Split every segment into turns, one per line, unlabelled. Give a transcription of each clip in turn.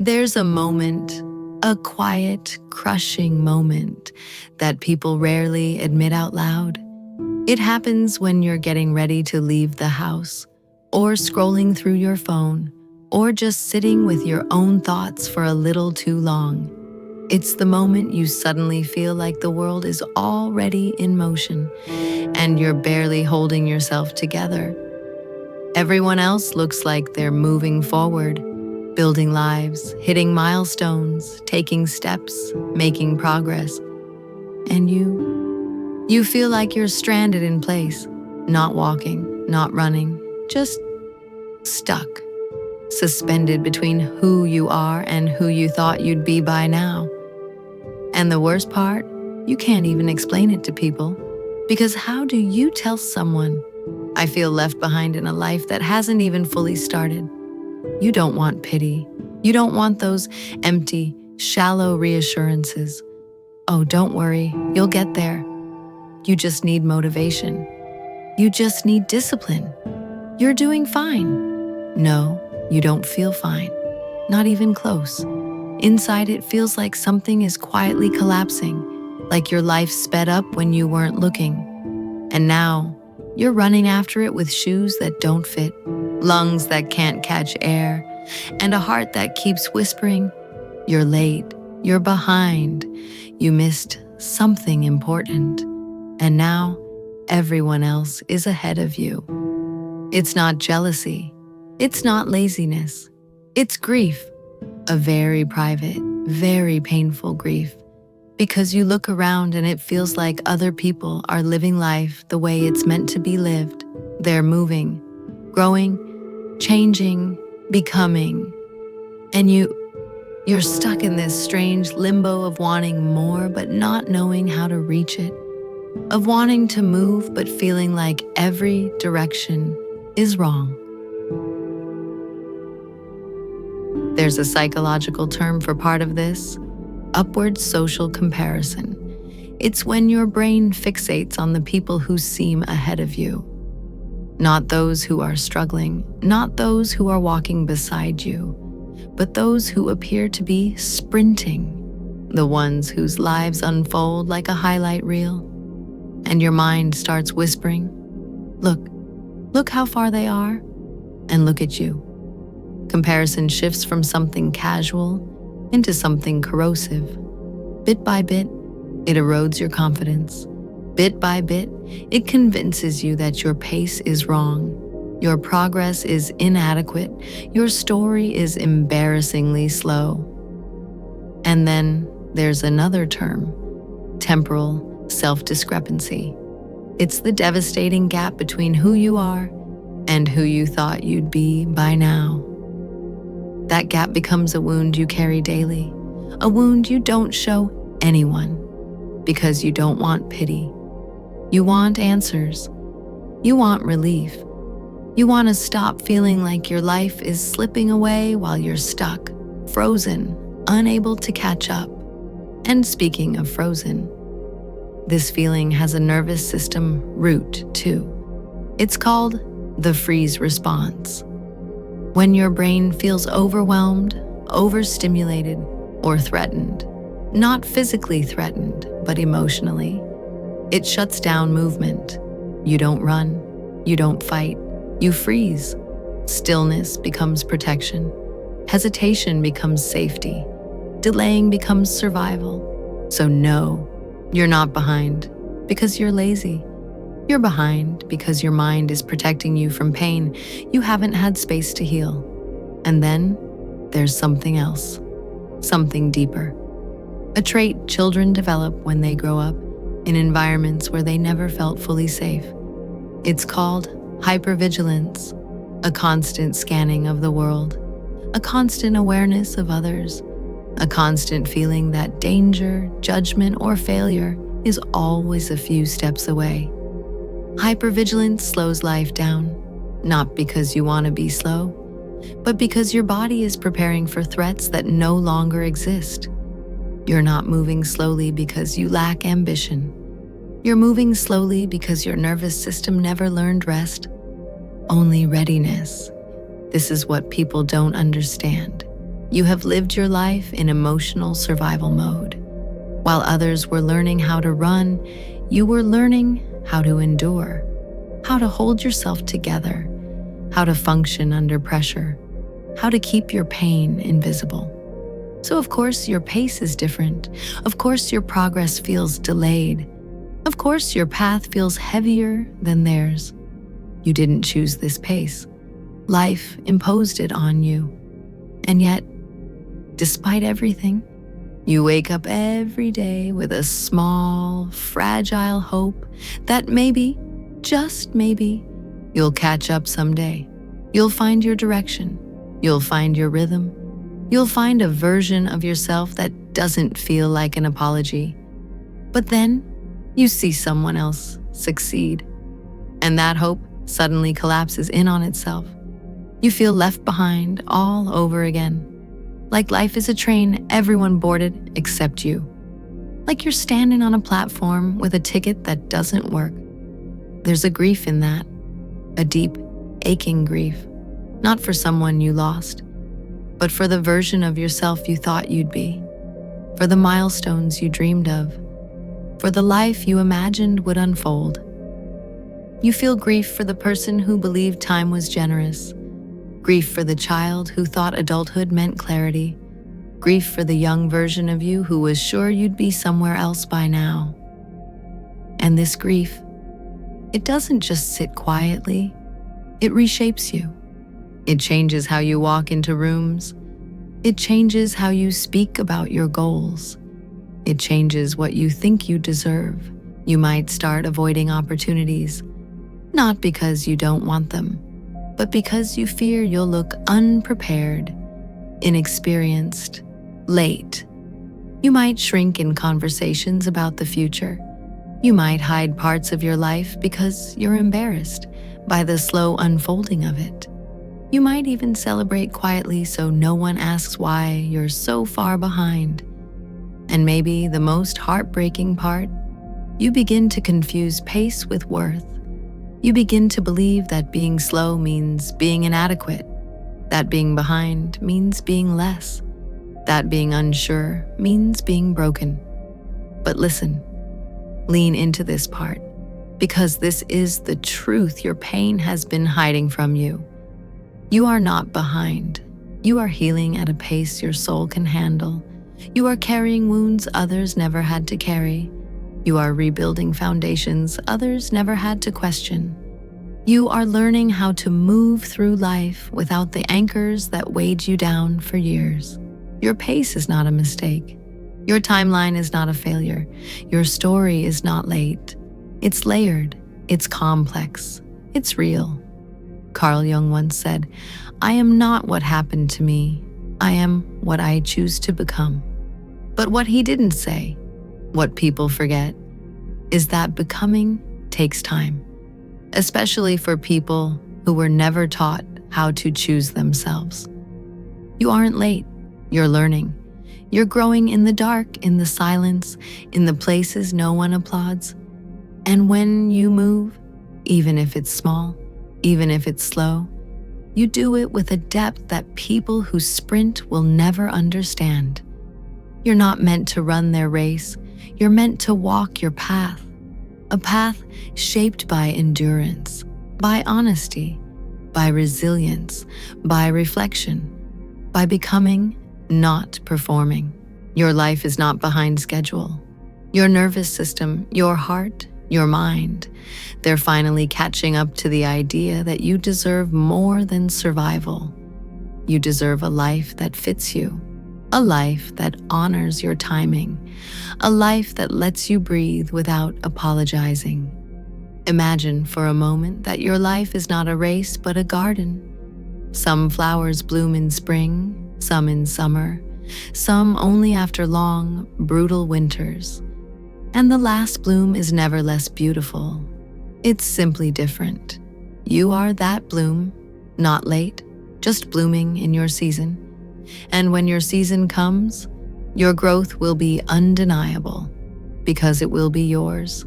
There's a moment, a quiet, crushing moment that people rarely admit out loud. It happens when you're getting ready to leave the house, or scrolling through your phone, or just sitting with your own thoughts for a little too long. It's the moment you suddenly feel like the world is already in motion, and you're barely holding yourself together. Everyone else looks like they're moving forward, building lives, hitting milestones, taking steps, making progress. And you feel like you're stranded in place, not walking, not running, just stuck, suspended between who you are and who you thought you'd be by now. And the worst part, you can't even explain it to people. Because how do you tell someone, I feel left behind in a life that hasn't even fully started? You don't want pity. You don't want those empty, shallow reassurances. Oh, don't worry, you'll get there. You just need motivation. You just need discipline. You're doing fine. No, you don't feel fine. Not even close. Inside, it feels like something is quietly collapsing, like your life sped up when you weren't looking. And now, you're running after it with shoes that don't fit, lungs that can't catch air, and a heart that keeps whispering, you're late, you're behind, you missed something important. And now, everyone else is ahead of you. It's not jealousy. It's not laziness. It's grief. A very private, very painful grief. Because you look around and it feels like other people are living life the way it's meant to be lived. They're moving, growing, changing, becoming. And you're stuck in this strange limbo of wanting more but not knowing how to reach it. Of wanting to move but feeling like every direction is wrong. There's a psychological term for part of this: upward social comparison. It's when your brain fixates on the people who seem ahead of you. Not those who are struggling, not those who are walking beside you, but those who appear to be sprinting, the ones whose lives unfold like a highlight reel. And your mind starts whispering, look how far they are, and look at you. Comparison shifts from something casual into something corrosive. Bit by bit, it erodes your confidence. Bit by bit, it convinces you that your pace is wrong, your progress is inadequate, your story is embarrassingly slow. And then there's another term: temporal self-discrepancy. It's the devastating gap between who you are and who you thought you'd be by now. That gap becomes a wound you carry daily, a wound you don't show anyone, because you don't want pity. You want answers. You want relief. You want to stop feeling like your life is slipping away while you're stuck, frozen, unable to catch up. And speaking of frozen, this feeling has a nervous system root too. It's called the freeze response. When your brain feels overwhelmed, overstimulated, or threatened, not physically threatened, but emotionally, it shuts down movement. You don't run, you don't fight, you freeze. Stillness becomes protection. Hesitation becomes safety. Delaying becomes survival. So no, you're not behind because you're lazy. You're behind because your mind is protecting you from pain you haven't had space to heal. And then there's something else, something deeper. A trait children develop when they grow up in environments where they never felt fully safe. It's called hypervigilance, a constant scanning of the world, a constant awareness of others, a constant feeling that danger, judgment, or failure is always a few steps away. Hypervigilance slows life down, not because you want to be slow, but because your body is preparing for threats that no longer exist. You're not moving slowly because you lack ambition. You're moving slowly because your nervous system never learned rest, only readiness. This is what people don't understand. You have lived your life in emotional survival mode. While others were learning how to run, you were learning how to endure, how to hold yourself together, how to function under pressure, how to keep your pain invisible. So of course your pace is different. Of course your progress feels delayed. Of course your path feels heavier than theirs. You didn't choose this pace. Life imposed it on you. And yet, despite everything, you wake up every day with a small, fragile hope that maybe, just maybe, you'll catch up someday. You'll find your direction. You'll find your rhythm. You'll find a version of yourself that doesn't feel like an apology. But then, you see someone else succeed, and that hope suddenly collapses in on itself. You feel left behind all over again. Like life is a train everyone boarded except you. Like you're standing on a platform with a ticket that doesn't work. There's a grief in that, a deep, aching grief, not for someone you lost, but for the version of yourself you thought you'd be, for the milestones you dreamed of, for the life you imagined would unfold. You feel grief for the person who believed time was generous, grief for the child who thought adulthood meant clarity, grief for the young version of you who was sure you'd be somewhere else by now. And this grief, it doesn't just sit quietly, it reshapes you. It changes how you walk into rooms. It changes how you speak about your goals. It changes what you think you deserve. You might start avoiding opportunities, not because you don't want them, but because you fear you'll look unprepared, inexperienced, late. You might shrink in conversations about the future. You might hide parts of your life because you're embarrassed by the slow unfolding of it. You might even celebrate quietly so no one asks why you're so far behind. And maybe the most heartbreaking part, you begin to confuse pace with worth. You begin to believe that being slow means being inadequate, that being behind means being less, that being unsure means being broken. But listen, lean into this part, because this is the truth your pain has been hiding from you. You are not behind. You are healing at a pace your soul can handle. You are carrying wounds others never had to carry. You are rebuilding foundations others never had to question. You are learning how to move through life without the anchors that weighed you down for years. Your pace is not a mistake. Your timeline is not a failure. Your story is not late. It's layered. It's complex. It's real. Carl Jung once said, "I am not what happened to me. I am what I choose to become." But what he didn't say, what people forget, is that becoming takes time, especially for people who were never taught how to choose themselves. You aren't late. You're learning. You're growing in the dark, in the silence, in the places no one applauds. And when you move, even if it's small, even if it's slow, you do it with a depth that people who sprint will never understand. You're not meant to run their race. You're meant to walk your path, a path shaped by endurance, by honesty, by resilience, by reflection, by becoming, not performing. Your life is not behind schedule. Your nervous system, your heart, your mind, they're finally catching up to the idea that you deserve more than survival. You deserve a life that fits you, a life that honors your timing, a life that lets you breathe without apologizing. Imagine for a moment that your life is not a race but a garden. Some flowers bloom in spring, some in summer, some only after long, brutal winters. And the last bloom is never less beautiful. It's simply different. You are that bloom, not late, just blooming in your season. And when your season comes, your growth will be undeniable, because it will be yours,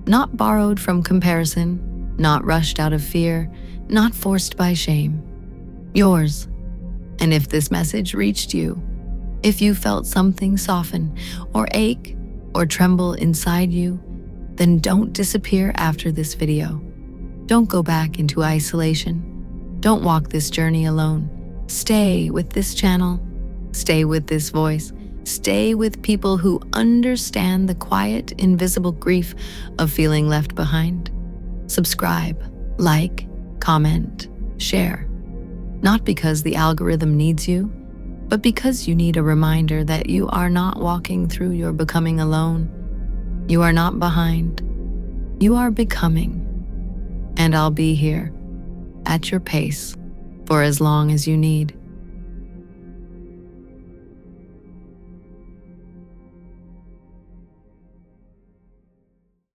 not borrowed from comparison, not rushed out of fear, not forced by shame. Yours. And if this message reached you, if you felt something soften or ache or tremble inside you, then don't disappear after this video. Don't go back into isolation. Don't walk this journey alone. Stay with this channel. Stay with this voice. Stay with people who understand the quiet, invisible grief of feeling left behind. Subscribe, like, comment, share. Not because the algorithm needs you, but because you need a reminder that you are not walking through your becoming alone. You are not behind. You are becoming. And I'll be here, at your pace, for as long as you need.